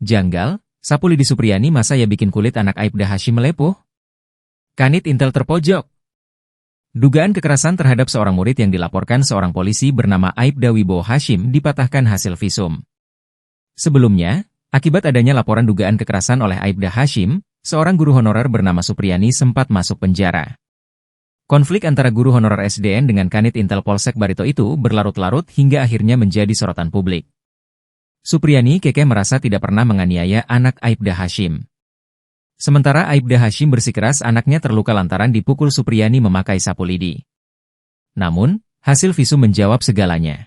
Janggal, sapu lidi Supriyani masa ya bikin kulit anak Aibda Hashim melepuh? Kanit Intel terpojok. Dugaan kekerasan terhadap seorang murid yang dilaporkan seorang polisi bernama Aibda Wibowo Hashim dipatahkan hasil visum. Sebelumnya, akibat adanya laporan dugaan kekerasan oleh Aibda Hashim, seorang guru honorer bernama Supriyani sempat masuk penjara. Konflik antara guru honorer SDN dengan Kanit Intel Polsek Barito itu berlarut-larut hingga akhirnya menjadi sorotan publik. Supriyani kekeh merasa tidak pernah menganiaya anak Aibda Hashim. Sementara Aibda Hashim bersikeras anaknya terluka lantaran dipukul Supriyani memakai sapu lidi. Namun, hasil visum menjawab segalanya.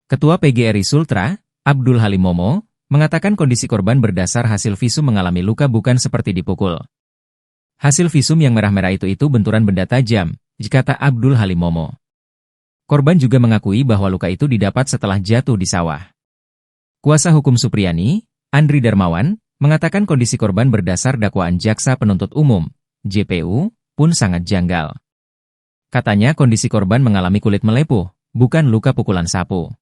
Ketua PGRI Sultra, Abdul Halim Momo, mengatakan kondisi korban berdasar hasil visum mengalami luka bukan seperti dipukul. Hasil visum yang merah-merah itu benturan benda tajam, kata Abdul Halim Momo. Korban juga mengakui bahwa luka itu didapat setelah jatuh di sawah. Kuasa hukum Supriyani, Andri Darmawan, mengatakan kondisi korban berdasar dakwaan Jaksa Penuntut Umum, JPU, pun sangat janggal. Katanya kondisi korban mengalami kulit melepuh, bukan luka pukulan sapu.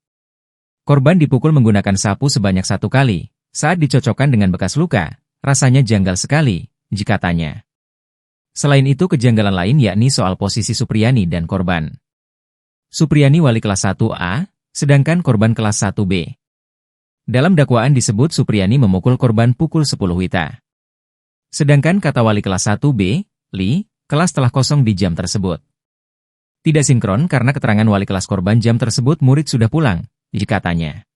Korban dipukul menggunakan sapu sebanyak 1 kali, saat dicocokkan dengan bekas luka, rasanya janggal sekali, katanya. Selain itu kejanggalan lain yakni soal posisi Supriyani dan korban. Supriyani wali kelas 1A, sedangkan korban kelas 1B. Dalam dakwaan disebut Supriyani memukul korban pukul 10 wita. Sedangkan kata wali kelas 1B, Li, kelas telah kosong di jam tersebut. Tidak sinkron karena keterangan wali kelas korban jam tersebut murid sudah pulang, katanya.